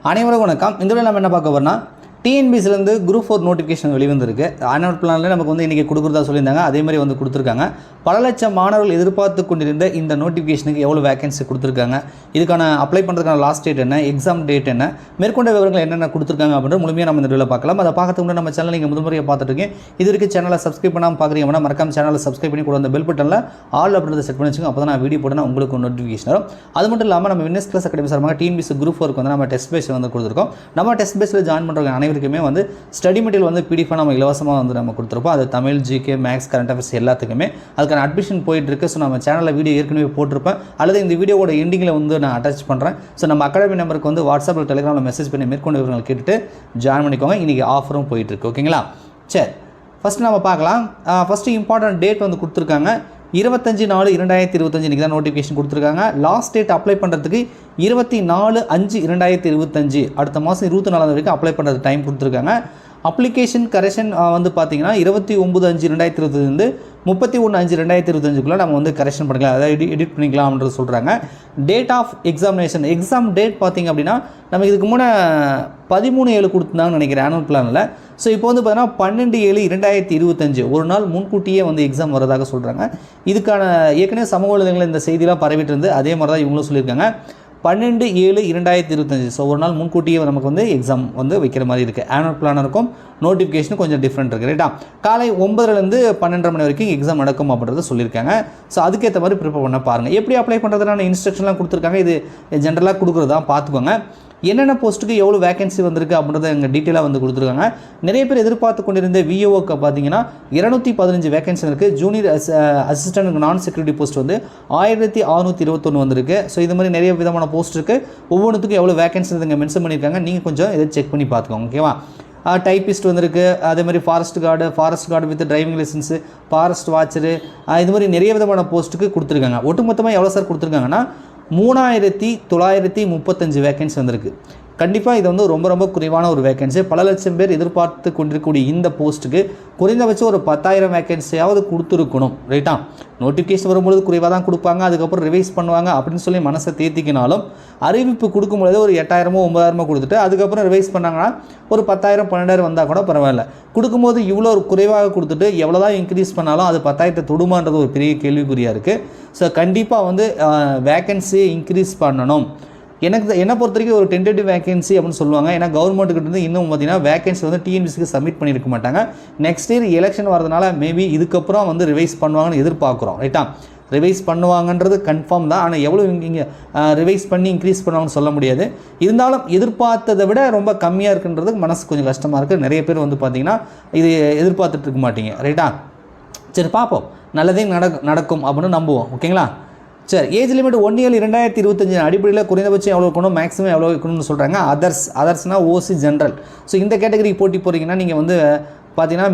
அனைவருக்கும் வணக்கம். இந்த வீடியோவில் நம்ம என்ன பார்க்க போறோம்னா டிஎன்பிஎஸ்சிலேருந்து குரூப் 4 நோட்டிஃபிகேஷன் வெளிவந்திருக்கு. ஆனுவல் பிளானில் நமக்கு வந்து இன்றைக்கி கொடுக்குறதா சொல்லியிருந்தாங்க. அதே மாதிரி வந்து கொடுத்துருக்காங்க. பல லட்சம் மாணவர்கள் எதிர்பார்த்து கொண்டிருந்த இந்த நோட்டிஃபிகேஷனுக்கு எவ்வளோ வேகன்சி கொடுத்துருக்காங்க, இதுக்கான அப்ளை பண்ணுறதுக்கான லாஸ்ட் டேட் என்ன, எக்ஸாம் டேட் என்ன, மேற்கொண்ட விவரங்கள் என்னென்ன கொடுத்துருக்காங்க அப்படின்ற முழுமையாக நம்ம இந்த வீடியோவில் பார்க்கலாம். அதை பார்க்கறதுக்கு முன்னாடி நம்ம சேனல் நீங்கள் முதன்முறையாக பார்த்துட்டு இது வரைக்கும் சேனலை சப்ஸ்கிரைப் பண்ணாமல் பார்க்குறீங்க அப்படின்னா மறக்காம சேனலை சப்ஸ்கிரைப் பண்ணி கூட அந்த பெல் பட்டனில் ஆல் அப்படின்றத செட் பண்ணி வச்சுக்கோங்க. அப்போ தான் நான் வீடியோ போட்டேன்னா உங்களுக்கு நோட்டிஃபிகேஷன் வரும். அது மட்டும் இல்லாமல் நம்ம வின்னர்ஸ் கிளாஸ் அகாடமி சார்பாக டிஎன்பிஎஸ்சி குரூப் 4 வந்து நம்ம டெஸ்ட் பேஸ் வந்து கொடுத்துருக்கோம். நம்ம டெஸ்ட் பேஸில் ஜாயின் பண்ணுறவங்க அனைவருக்குமே வந்து ஸ்டடி மெட்டீரியல் வந்து பிடிஎஃபாக நம்ம இலவசமாக வந்து நம்ம கொடுத்துருப்போம். அது Tamil, GK, maths, current affairs எல்லாத்துக்குமே அதுக்கான அட்மிஷன் போயிட்டு இருக்கு. ஸோ நம்ம சேனலில் வீடியோ ஏற்கனவே போட்டிருப்பேன், அல்லது இந்த வீடியோவோட எண்டிங்கில் வந்து நான் அட்டாச் பண்ணுறேன். ஸோ நம்ம அகாடமி நம்பருக்கு வந்து வாட்ஸ்அப்பில் டெலிகிராமில் மெசேஜ் பண்ணி மேற்கொண்டு விவரங்கள் கேட்டுட்டு ஜாயின் பண்ணிக்கோங்க. இன்றைக்கி ஆஃபரும் போயிட்டுருக்கு. ஓகேங்களா? சரி, ஃபஸ்ட்டு நம்ம பார்க்கலாம். ஃபஸ்ட்டு இம்பார்ட்டன்ட் டேட் வந்து கொடுத்துருக்காங்க. 25/4/2025 இன்றைக்கி தான் நோட்டிஃபிகேஷன் கொடுத்துருக்காங்க. லாஸ்ட் டேட் அப்ளை பண்ணுறதுக்கு 24/5/2025 அடுத்த மாதம் 24 வரைக்கும் அப்ளை பண்ணுறது டைம் கொடுத்துருக்காங்க. அப்ளிகேஷன் கரெக்ஷன் வந்து பார்த்திங்கன்னா 29/5/2025 31/5/2025 நம்ம வந்து கரெக்ஷன் பண்ணிக்கலாம், அதாவது எடிட் பண்ணிக்கலாம்ன்றது சொல்கிறாங்க. Date of examination, exam date பார்த்திங்க அப்படின்னா நமக்கு இதுக்கு முன்னே 13/7 கொடுத்துருந்தாங்கன்னு நினைக்கிறேன் ஆனுவல் பிளானில். ஸோ இப்போ வந்து பார்த்தீங்கன்னா 12/7/2025 ஒரு நாள் முன்கூட்டியே வந்து எக்ஸாம் வரதாக சொல்கிறாங்க. இதுக்கான ஏற்கனவே சமூக வலைதளங்களில் இந்த செய்தியெலாம் பரவிட்டு இருந்து அதே மாதிரி தான் இவங்களும் சொல்லியிருக்காங்க. 12/7/2025 ஸோ ஒரு நாள் முன்கூட்டியே நமக்கு வந்து எக்ஸாம் வந்து வைக்கிற மாதிரி இருக்குது. ஆனுவல் பிளானருக்கும் நோட்டிஃபிகேஷனும் கொஞ்சம் டிஃப்ரெண்ட் இருக்குது. ரைட்டா? காலை 9:00லேருந்து 12:30 மணி வரைக்கும் எக்ஸாம் நடக்கும் அப்படின்றத சொல்லியிருக்காங்க. ஸோ அதுக்கேற்ற மாதிரி ப்ரிப்பேர் பண்ண பாருங்கள். எப்படி அப்ளை பண்ணுறதுனால இன்ஸ்ட்ரக்ஷன்லாம் கொடுத்துருக்காங்க. இது ஜென்ரலாக கொடுக்குறதா பார்த்துக்கோங்க. என்னென்ன போஸ்ட்டுக்கு எவ்வளோ வேகன்சி வந்திருக்கு அப்படின்றத எங்கள் டீட்டெயிலாக வந்து கொடுத்துருக்காங்க. நிறைய பேர் எதிர்பார்த்து கொண்டிருந்த விஓக்கு பார்த்தீங்கன்னா 215 வேகன்சி இருக்குது. ஜூனியர் அசிஸ்டன்ட் நான் செக்யூரிட்டி போஸ்ட் வந்து 1621 வந்திருக்கு. ஸோ இது மாதிரி நிறைய விதமான போஸ்ட் இருக்குது. ஒவ்வொன்றுத்துக்கும் எவ்வளோ வேகன்சி இங்கே மென்ஷன் பண்ணியிருக்காங்க. நீங்கள் கொஞ்சம் இதை செக் பண்ணி பார்த்துக்கோங்க. ஓகேவா? டைப்பிஸ்ட் வந்திருக்கு. அதே மாதிரி forest guard with driving licence, forest வாட்சரு, இது மாதிரி நிறைய விதமான போஸ்ட்டுக்கு கொடுத்துருக்காங்க. ஒட்டுமொத்தமாக எவ்வளோ சார் கொடுத்துருக்காங்கன்னா 3935 வேகன்சி வந்திருக்கு. கண்டிப்பாக இது வந்து ரொம்ப ரொம்ப குறைவான ஒரு வேகன்சி. பல லட்சம் பேர் எதிர்பார்த்து கொண்டிருக்கக்கூடிய இந்த போஸ்ட்டுக்கு குறைந்தபட்சம் ஒரு 10,000 வேகன்சியாவது கொடுத்துருக்கணும். ரைட்டா? நோட்டிஃபிகேஷன் வரும்பொழுது குறைவாக தான் கொடுப்பாங்க, அதுக்கப்புறம் ரிவைஸ் பண்ணுவாங்க அப்படின்னு சொல்லி மனசை தேர்த்திக்கினாலும் அறிவிப்பு கொடுக்கும்பொழுது ஒரு 8,000 9,000 கொடுத்துட்டு அதுக்கப்புறம் ரிவைஸ் பண்ணாங்கன்னா ஒரு 10,000 12,000 வந்தால் கூட பரவாயில்ல. கொடுக்கும்போது இவ்வளோ ஒரு குறைவாக கொடுத்துட்டு எவ்வளோ தான் இன்க்ரீஸ் பண்ணாலும் அது 10,000 தொடுமான்றது ஒரு பெரிய கேள்விக்குறியாக இருக்குது. ஸோ கண்டிப்பாக வந்து வேகன்சியை இன்க்ரீஸ் பண்ணணும். என்னை பொறுத்த வரைக்கும் ஒரு டென்டேட்டிவ் வேகன்சி அப்படின்னு சொல்லுவாங்க. ஏன்னா கவர்மெண்ட்டுக்கிட்ட இருந்து இன்னும் பார்த்தீங்கன்னா வேகன்சி வந்து டிஎன்பிஎஸ்சிக்கு சப்மிட் பண்ணியிருக்க மாட்டாங்க. நெக்ஸ்ட் இயர் எலெக்ஷன் வரதுனால மேபி இதுக்கப்புறம் வந்து ரிவைஸ் பண்ணுவாங்கன்னு எதிர்பார்க்குறோம். ரைட்டா? ரிவைஸ் பண்ணுவாங்கன்றது கன்ஃபார்ம் தான். ஆனால் எவ்வளோ இங்கே ரிவைஸ் பண்ணி இன்க்ரீஸ் பண்ணுவாங்கன்னு சொல்ல முடியாது. இருந்தாலும் எதிர்பார்த்ததை விட ரொம்ப கம்மியாக இருக்குன்றது மனசு கொஞ்சம் கஷ்டமாக இருக்குது. நிறைய பேர் வந்து பார்த்திங்கன்னா இது எதிர்பார்த்துட்டு இருக்க மாட்டீங்க. ரைட்டா? சரி, பார்ப்போம். நல்லதே நடக்கும் அப்படின்னு நம்புவோம். ஓகேங்களா? சரி, ஏஜ் லிமிட் 1 இயர் 2025 அடிப்படையில் குறைந்தபட்சம் எவ்வளோ இருக்கணும், மேக்ஸிமம் எவ்வளோ இருக்கணும்னு சொல்கிறாங்க. அதர்ஸ்னால் ஓசி ஜென்ரல். ஸோ இந்த கேட்டகரிக்கு போட்டி போகிறீங்கன்னா நீங்கள் வந்து பார்த்தீங்கன்னா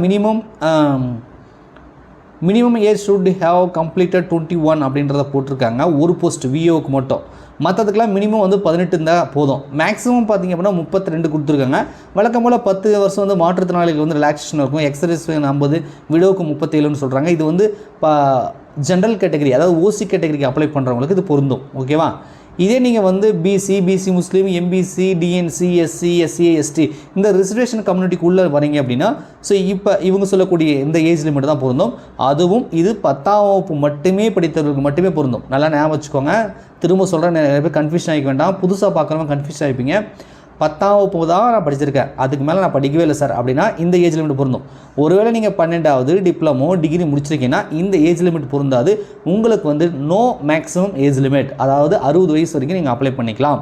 minimum age should have completed 21 அப்படின்றத போட்டிருக்காங்க ஒரு போஸ்ட் விஓக்கு மட்டும். மற்றதுக்கெல்லாம் மினிமம் வந்து 18 இருந்தால் போதும். மேக்ஸிமம் பார்த்திங்க அப்படின்னா 32 கொடுத்துருக்காங்க. வழக்கம் போல் 10 வருஷம் வந்து மாற்றுத்திறனாளிகள் வந்து ரிலாக்ஸேஷன் இருக்கும். எக்ஸசைஸ் 50, விடோவுக்கு 37 சொல்கிறாங்க. இது வந்து ஜென்ரல் கேட்டகரி, அதாவது ஓசி கேட்டகரிக்கு அப்ளை பண்ணுறவங்களுக்கு இது பொருந்தும். ஓகேவா? இதே நீங்கள் வந்து BC Muslim, MBC, DNC, SC, SC, ST இந்த ரிசர்வேஷன் கம்யூனிட்டிக்குள்ளே வரீங்க அப்படின்னா ஸோ இப்போ இவங்க சொல்லக்கூடிய இந்த ஏஜ் லிமிட் தான் பொருந்தும். அதுவும் இது 10ஆம் வகுப்பு மட்டுமே படித்தவர்களுக்கு மட்டுமே பொருந்தும். நல்லா ஞாபகம் வச்சுக்கோங்க. திரும்ப சொல்கிறேன், நிறைய பேர் கன்ஃபியூஷன் ஆகிக்க வேண்டாம். புதுசாக பார்க்குறவங்க கன்ஃபியூஷன் ஆகிப்பீங்க. 10ஆம் வகுப்பு தான் நான் படிச்சிருக்கேன், அதுக்கு மேலே நான் படிக்கவே இல்லை சார் அப்படின்னா இந்த ஏஜ் லிமிட் பொருந்தும். ஒருவேளை நீங்கள் 12வது டிப்ளமோ டிகிரி முடிச்சிருக்கீங்கன்னா இந்த ஏஜ் லிமிட் பொருந்தாது. உங்களுக்கு வந்து நோ மேக்ஸிமம் ஏஜ் லிமிட், அதாவது 60 வயசு வரைக்கும் நீங்கள் அப்ளை பண்ணிக்கலாம்.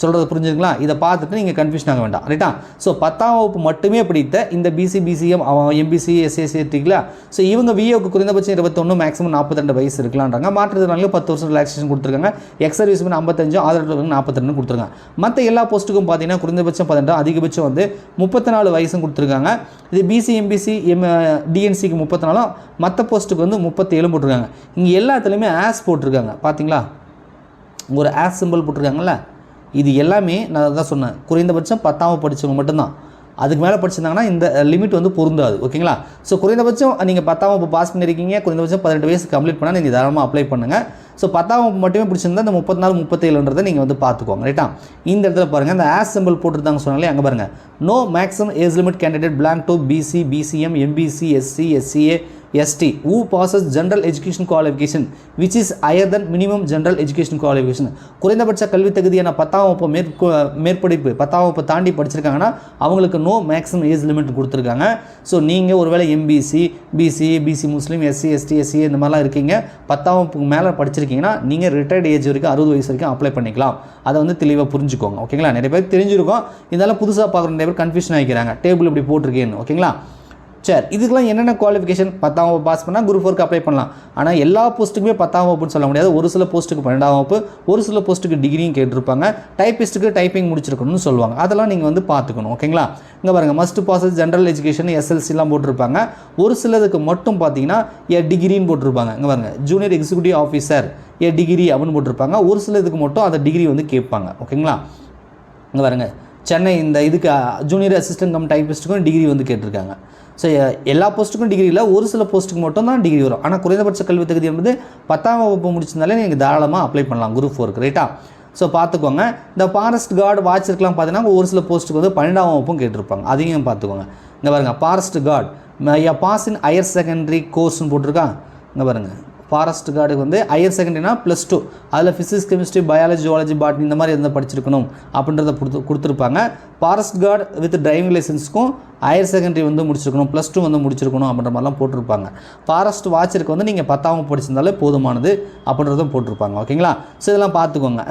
சொல்கிறது புரிஞ்சுதுங்களா? இதை பார்த்துட்டு நீங்கள் கன்ஃபியூஷன் ஆக வேண்டாம். ரைட்டா? ஸோ 10ஆம் வகுப்பு மட்டுமே படித்த இந்த பிசி, பிசிஎம், எம்பிசி, எஸ்சிஎஸ்சி இருக்குங்களா? ஸோ இவங்க விஓக்கு குறைந்தபட்சம் 21, மேக்ஸிமம் 42 வயசு இருக்கலான்றாங்க. மாற்றுத்திறனாளிகள் 10 வருஷம் ரிலாக்ஸேஷன் கொடுத்துருக்காங்க. எக்ஸ் சர்வீஸ்மேன் 55, ஆதரவு 42 கொடுத்துருக்காங்க. மற்ற எல்லா போஸ்ட்டுக்கும் பார்த்தீங்கன்னா குறைந்தபட்சம் 18, அதிகபட்சம் வந்து 34 வயசும் கொடுத்துருக்காங்க. இது பிசி, எம்பிசி, டிஎன்சிக்கு 34, மற்ற போஸ்ட்டுக்கு வந்து 37 போட்டிருக்காங்க. இங்கே எல்லாத்துலேயுமே ஆஸ் போட்டிருக்காங்க. பார்த்தீங்களா? ஒரு ஆஸ் சிம்பிள் போட்டிருக்காங்கல்ல, இது எல்லாமே நான் தான் சொன்னேன், குறைந்தபட்சம் 10ஆம் படித்தவங்க மட்டும்தான். அதுக்கு மேலே படிச்சிருந்தாங்கன்னா இந்த லிமிட் வந்து பொருந்தாது. ஓகேங்களா? ஸோ குறைந்தபட்சம் நீங்கள் 10ஆம் வகுப்பு பாஸ் பண்ணியிருக்கீங்க, குறைந்தபட்சம் 18 வயசு கம்ப்ளீட் பண்ணால் நீங்கள் தாராளமாக அப்ளை பண்ணுங்கள். ஸோ 10ஆம் வகுப்பு மட்டுமே பிடிச்சிருந்தா இந்த 34 37ன்றதை நீங்கள் வந்து பார்த்துக்கோங்க ரைட்டா. இந்த இடத்துல பாருங்கள் இந்த ஆஸ் சிம்பிள் போட்டுருந்தாங்க சொன்னாலே அங்கே பாருங்கள் no maximum age limit candidate blank to BC BCM MBC SC SCA ST who passes general education qualification which is higher than minimum general education qualification. குறைந்தபட்ச கல்வி தகுதியான 10ஆம் வகுப்பு மேற்படிப்பு 10ஆம் வகுப்பு தாண்டி படிச்சிருக்காங்கன்னா அவங்களுக்கு நோ மேக்ஸிமம் ஏஜ் லிமிட் கொடுத்துருக்காங்க. ஸோ நீங்கள் ஒருவேளை MBC BCA BC முஸ்லீம் SC ST SCA இந்த மாதிரிலாம் இருக்கீங்க 10ஆம் வகுப்புக்கு மேலே படிச்சிருக்கீங்கன்னா நீங்கள் ரிட்டையர்ட் ஏஜ் வரைக்கும் 60 வயசு வரைக்கும் அப்ளை பண்ணிக்கலாம். அதை வந்து தெளிவாக புரிஞ்சுக்கோங்க ஓகேங்களா. நிறைய பேர் தெரிஞ்சிருக்கும், இதெல்லாம் புதுசாக பார்க்குற நிறைய பேர் கன்ஃபியூஷன் ஆகிக்கிறாங்க டேபிள் இப்படி போட்டிருக்கேன்னு ஓகேங்களா. சரி, இதுக்கெல்லாம் என்னென்ன குவாலிஃபிகேஷன் 10ஆம் வகுப்பு பாஸ் பண்ணால் குரூப் 4க்கு அப்ளை பண்ணலாம். ஆனால் எல்லா போஸ்ட்டுக்குமே 10ஆம் வகுப்புன்னு சொல்ல முடியாது. ஒரு சில போஸ்ட்டுக்கு 12ஆம் வகுப்பு, ஒரு சில போஸ்ட்டுக்கு டிகிரியும் கேட்டிருப்பாங்க, டைப்பிஸ்ட்டுக்கு டைப்பிங் முடிச்சிருக்கணும்னு சொல்லுவாங்க. அதெல்லாம் நீங்கள் வந்து பார்த்துக்கணும் ஓகேங்களா. இங்கே பாருங்கள் மஸ்ட் பாஸ் ஜென்ரல் எஜுகேஷன் SLCலாம் போட்டிருப்பாங்க. ஒரு சிலதுக்கு மட்டும் பார்த்தீங்கன்னா டிகிரின்னு போட்டிருப்பாங்க. இங்கே பாருங்கள் ஜூனியர் எக்ஸிக்யூட்டிவ் ஆஃபீஸர் டிகிரி அப்படின்னு போட்டிருப்பாங்க. ஒரு சிலதுக்கு மட்டும் அந்த டிகிரி வந்து கேட்பாங்க ஓகேங்களா. இங்கே பாருங்கள் சென்னை இந்த இதுக்கு ஜூனியர் அசிஸ்டன்ட் கம் டைப்பிஸ்ட்டுக்கும் டிகிரி வந்து கேட்டிருக்காங்க. ஸோ எல்லா போஸ்ட்டுக்கும் டிகிரி இல்லை, ஒரு சில போஸ்ட்டுக்கு மட்டும் தான் டிகிரி வரும். ஆனால் குறைந்தபட்ச கல்வி தகுதி என்பது 10ஆம் வகுப்பு முடிச்சிருந்தாலே நீங்கள் தாராளமாக அப்ளை பண்ணலாம் குரூப் 4க்கு ரைட்டா. ஸோ பார்த்துக்கோங்க. இந்த ஃபாரஸ்ட் கார்டு வாட்ச் இருக்கலாம் பார்த்தீங்கன்னா ஒரு சில போஸ்ட்டுக்கு வந்து 12ஆம் வகுப்பும் கேட்டிருப்பாங்க, அதையும் பார்த்துக்கோங்க. இங்கே பாருங்கள் forest guard pass in higher secondary கோர்ஸ்னு போட்டிருக்கா. இங்கே பாருங்கள் ஃபாரஸ்ட் கார்டுக்கு வந்து ஹையர் செகண்டரினா +2, அதில் physics chemistry biology zoology botany இந்த மாதிரி எந்த படிச்சிருக்கணும் அப்படின்றத கொடுத்துருப்பாங்க. ஃபாரஸ்ட் கார்டு வித் டிரைவிங் லைசன்ஸுக்கும் ஹையர் செகண்டரி வந்து முடிச்சிருக்கணும், +2 வந்து முடிச்சிருக்கணும் அப்படின்ற மாதிரிலாம் போட்டிருப்பாங்க. ஃபாரஸ்ட் வாட்சருக்கு வந்து நீங்கள் 10ஆம் வகுப்பு படிச்சிருந்தாலே போதுமானது அப்படின்றதும் போட்டிருப்பாங்க ஓகேங்களா. ஸோ இதெல்லாம் பார்த்துக்கோங்க.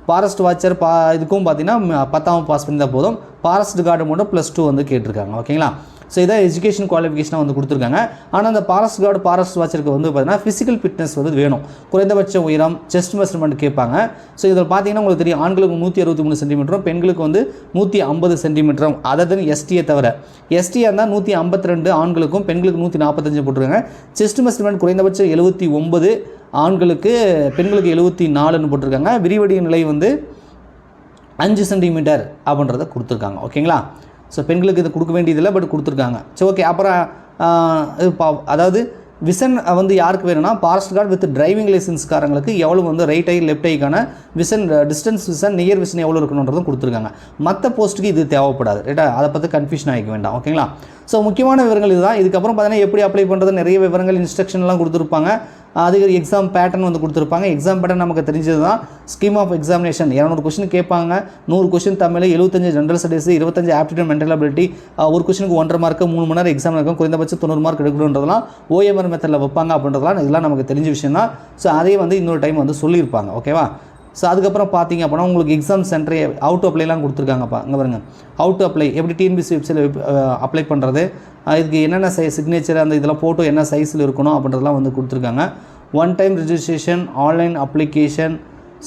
ஃபாரஸ்ட் வாட்சர் இதுக்கும் பார்த்தீங்கன்னா 10ஆம் வகுப்பு பாஸ் பண்ணியிருந்தால் போதும். ஃபாரஸ்ட் கார்டு மட்டும் +2 வந்து கேட்டிருக்காங்க ஓகேங்களா. ஸோ இதான் எஜுகேஷன் குவாலிஃபிகேஷனாக வந்து கொடுத்துருக்காங்க. ஆனால் அந்த ஃபாரஸ்ட் கார்டு ஃபாரஸ்ட் வாட்சருக்கு வந்து பார்த்தீங்கன்னா ஃபிசிக்கல் ஃபிட்னஸ் வந்து வேணும். குறைந்தபட்ச உயரம் செஸ்ட் மெஷர்மெண்ட் கேட்பாங்க. ஸோ இதில் பார்த்தீங்கன்னா உங்களுக்கு தெரியும் ஆண்களுக்கு 163 சென்டிமீட்டரும் பெண்களுக்கு வந்து 150 சென்டிமீட்டரும், அதாவது STயை தவிர. STயாக இருந்தால் 152 ஆண்களுக்கும் பெண்களுக்கு 145 போட்டிருக்காங்க. செஸ்ட் மெஷர்மெண்ட் குறைந்தபட்சம் 79 ஆண்களுக்கு, பெண்களுக்கு 74ன்னு போட்டிருக்காங்க. விரிவடைய நிலை வந்து 5 சென்டிமீட்டர் அப்படின்றத கொடுத்துருக்காங்க ஓகேங்களா. ஸோ பெண்களுக்கு இது கொடுக்க வேண்டியதில்லை, பட் கொடுத்துருக்காங்க. சரி ஓகே. அப்புறம் அதாவது விசன் வந்து யாருக்கு வேணும்னா ஃபாரஸ்ட் கார்டு வித் டிரைவிங் லைசன்ஸ்காரங்களுக்கு எவ்வளோ வந்து ரைட் ஐ லெஃப்ட் ஐக்கான vision distance vision near vision எவ்வளோ இருக்கணுன்றதும் கொடுத்துருக்காங்க. மற்ற போஸ்ட்டுக்கு இது தேவைப்படாது ரைட்டா. அதை பற்றி கன்ஃபியூஷன் ஆகிக்க வேண்டாம் ஓகேங்களா. ஸோ முக்கியமான விவரங்கள் இதுதான். இதுக்கப்புறம் பார்த்தீங்கன்னா எப்படி அப்ளை பண்ணுறது நிறைய விவரங்கள் இன்ஸ்ட்ரக்ஷன்லாம் கொடுத்துருப்பாங்க. அதுக்கு எக்ஸாம் பேட்டர்ன் வந்து கொடுத்துருப்பாங்க. எக்ஸாம் பேட்டர்ன் நமக்கு தெரிஞ்சது தான். ஸ்கீம் ஆஃப் எக்ஸாமினேஷன் 200 கொஸ்டின் கேட்பாங்க. 100 question Tamil, 75 general studies, 25 aptitude mental ability, ஒரு கொஸ்டினுக்கு 1.5 மார்க் 3 மணி நேரம் எக்ஸாம் இருக்கும். குறைந்தபட்சம் 90 மார்க் எடுக்கணுன்றதுலாம் OMR மெத்தடில் வைப்பாங்க அப்படின்றதுலாம் இதெல்லாம் நமக்கு தெரிஞ்ச விஷயம் தான். ஸோ அதையும் வந்து இன்னொரு டைம் வந்து சொல்லியிருப்பாங்க ஓகேவா. ஸோ அதுக்கப்புறம் பார்த்தீங்க அப்படின்னா உங்களுக்கு எக்ஸாம் சென்டர் அவுட் டு அப்ளைலாம் கொடுத்துருக்காங்கப்பா. இங்கே பாருங்கள் அவுட் டு அப்ளை எப்படி TNPSC வெப்சைட்டில் அப்ளை பண்ணுறது, இதுக்கு என்னென்ன சிக்னேச்சர் அந்த இதெல்லாம் ஃபோட்டோ என்ன சைஸில் இருக்கணும் அப்படின்றதெல்லாம் வந்து கொடுத்துருக்காங்க. 1 time registration, online application,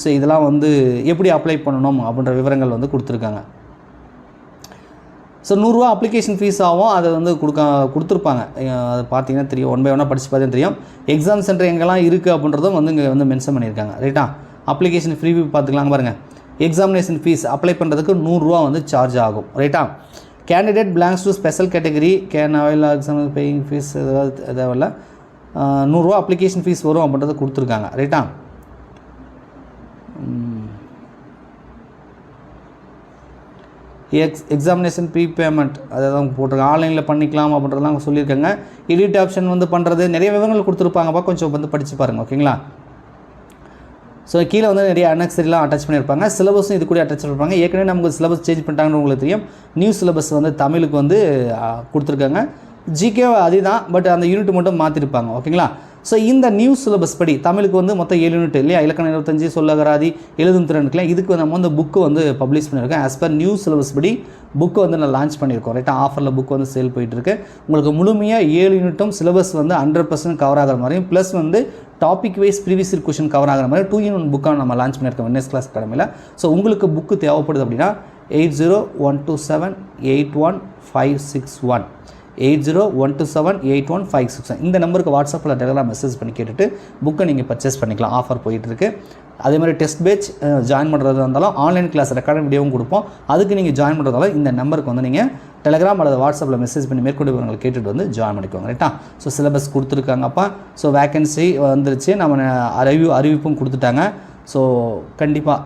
so இதெல்லாம் வந்து எப்படி அப்ளை பண்ணணும் அப்படின்ற விவரங்கள் வந்து கொடுத்துருக்காங்க. ஸோ 100 ரூபா அப்ளிகேஷன் ஃபீஸ் ஆகும், அதை வந்து கொடுத்துருப்பாங்க. அது பார்த்தீங்கன்னா தெரியும், 1 by 1 படித்து பார்த்தீங்கன்னா தெரியும். எக்ஸாம் சென்டர் எங்கெல்லாம் இருக்குது அப்படின்றதும் வந்து இங்கே வந்து மென்ஷன் பண்ணியிருக்காங்க ரைட்டா. அப்ளிகேஷன் ஃப்ரீ பார்த்துக்கலாம் பாருங்கள். எக்ஸாமினேஷன் ஃபீஸ் அப்ளை பண்ணுறதுக்கு 100 ரூபா வந்து சார்ஜ் ஆகும் ரைட்டா. Candidate belongs to special category can avail exam paying fees எதாவது 100 ரூபா அப்ளிகேஷன் ஃபீஸ் வரும் அப்படின்றத கொடுத்துருக்காங்க ரைட்டா. எக்ஸாமினேஷன் ப்ரீ பேமெண்ட் அதான் போட்டிருக்காங்க. ஆன்லைனில் பண்ணிக்கலாம் அப்படின்றதெல்லாம் சொல்லியிருக்காங்க. எடிட் ஆப்ஷன் வந்து பண்ணுறது நிறைய விவரங்கள் கொடுத்துருப்பாங்கப்பா, கொஞ்சம் வந்து படித்து பாருங்கள் ஓகேங்களா. ஸோ கீழே வந்து நிறைய அனெக்சரிலாம் அட்டாச் பண்ணியிருப்பாங்க. சிலபஸும் இது கூட அட்டாச் பண்ணியிருப்பாங்க. ஏற்கனவே நமக்கு சிலபஸ் சேஞ்ச் பண்ணிட்டாங்கன்னு உங்களுக்கு தெரியும். நியூ சிலபஸ் வந்து தமிழுக்கு வந்து கொடுத்துருக்காங்க. ஜிகே அதுதான், பட் அந்த யூனிட் மட்டும் மாற்றிருப்பாங்க ஓகேங்களா. ஸோ இந்த நியூ சிலபஸ் படி தமிழுக்கு வந்து மொத்தம் 7 யூனிட் இல்லையா, இலக்கணம் 25, சொல்லகராதி, எழுதும் திறனுக்குலாம் இதுக்கு நம்ம வந்து புக்கு வந்து பப்ளிஷ் பண்ணியிருக்கோம். ஆஸ் பர் நியூ சிலபஸ் படி புக்கு வந்து நான் லான்ச் பண்ணியிருக்கோம் ரைட்டாக. ஆஃபரில் புக் வந்து சேல் போயிட்டுருக்கு. உங்களுக்கு முழுமையாக 7 யூனிட்டும் சிலபஸ் வந்து 100% கவர் ஆகிற மாதிரியும் ப்ளஸ் வந்து topic wise previous year question cover ஆகிற மாதிரி 2-in-1 புக்காக நம்ம லான்ச் பண்ணியிருக்கோம் வின்னர்ஸ் கிளாஸ் அகாடமியில். ஸோ உங்களுக்கு புக்கு தேவைப்படுது அப்படின்னா 8012781561 8012781567. இந்த நம்பருக்கு வாட்ஸ்அப்பில் டெலிகிராம் மெசேஜ் பண்ணி கேட்டுட்டு புக்கை நீங்கள் பர்ச்சேஸ் பண்ணிக்கலாம். ஆஃபர் போயிட்டுருக்கு. அதே மாதிரி டெஸ்ட் பேட்ச் ஜாயின் பண்ணுறதா இருந்தாலும் ஆன்லைன் கிளாஸ் ரெக்கார்ட் வீடியோவும் கொடுப்போம். அதுக்கு நீங்கள் ஜாயின் பண்ணுறதால இந்த நம்பருக்கு வந்து நீங்கள் டெலிகிராம் அல்லது வாட்ஸ்அப்பில் மெசேஜ் பண்ணி மேற்கொண்டு விவரங்களை கேட்டுட்டு வந்து ஜாயின் பண்ணிக்கோங்க. ரைட்டா? ஸோ சிலபஸ் கொடுத்துருக்காங்கப்பா. ஸோ வேக்கன்சி வந்துருச்சு, நம்ம அறிவிப்பும் கொடுத்துட்டாங்க. ஸோ கண்டிப்பாக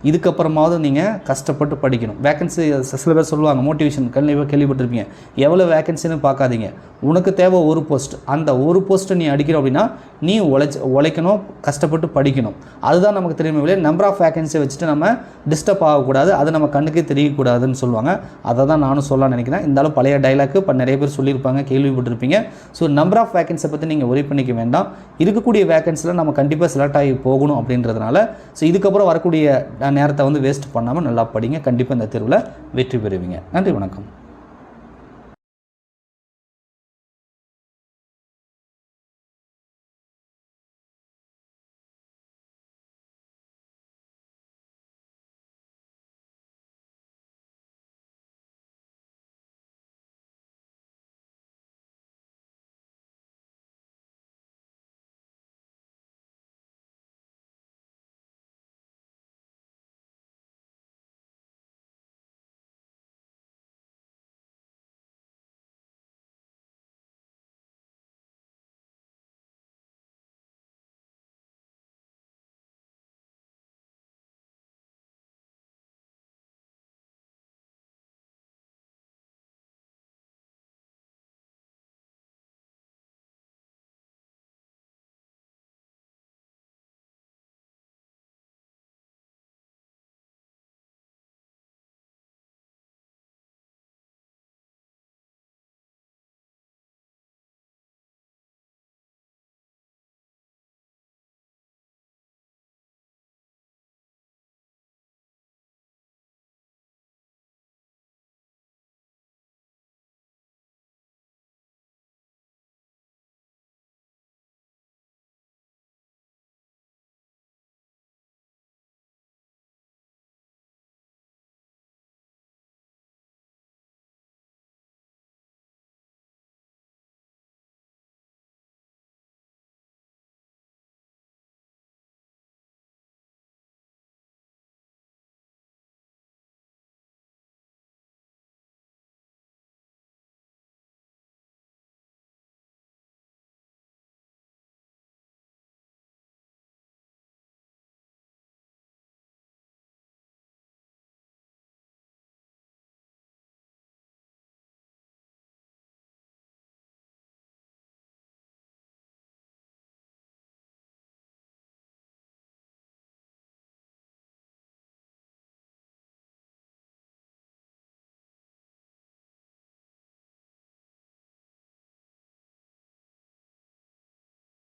இதுக்கப்புறமாவது நீங்கள் கஷ்டப்பட்டு படிக்கணும். வேக்கன்சி சில பேர் சொல்லுவாங்க, மோட்டிவேஷன் கேள்விப்பட்டிருப்பீங்க. எவ்வளோ வேக்கன்சின்னு பார்க்காதீங்க, உனக்கு தேவை ஒரு போஸ்ட். அந்த ஒரு போஸ்ட்டை நீ அடிக்கிற அப்படின்னா நீ உழைக்கணும், கஷ்டப்பட்டு படிக்கணும். அதுதான் நமக்கு தெரியுமே இல்லையா? நம்பர் ஆஃப் வேக்கன்சியை வச்சுட்டு நம்ம டிஸ்டர்ப் ஆகக்கூடாது, அது நம்ம கண்ணுக்கே தெரியக்கூடாதுன்னு சொல்லுவாங்க. அதை தான் நானும் சொல்லலாம்னு நினைக்கிறேன். இருந்தாலும் பழைய டைலாக்கு இப்போ நிறைய பேர் சொல்லியிருப்பாங்க, கேள்விப்பட்டிருப்பீங்க. ஸோ நம்பர் ஆஃப் வேக்கன்சியை பற்றி நீங்கள் ஒரி பண்ணிக்க வேண்டாம். இருக்கக்கூடிய வேக்கன்சியில் நம்ம கண்டிப்பாக செலக்ட் ஆகி போகணும் அப்படின்றதுனால ஸோ இதுக்கப்புறம் வரக்கூடிய நேரத்தை வந்து வேஸ்ட் பண்ணாமல் நல்லா படிங்க. கண்டிப்பாக இந்த தேர்வில் வெற்றி பெறுவீங்க. நன்றி, வணக்கம்.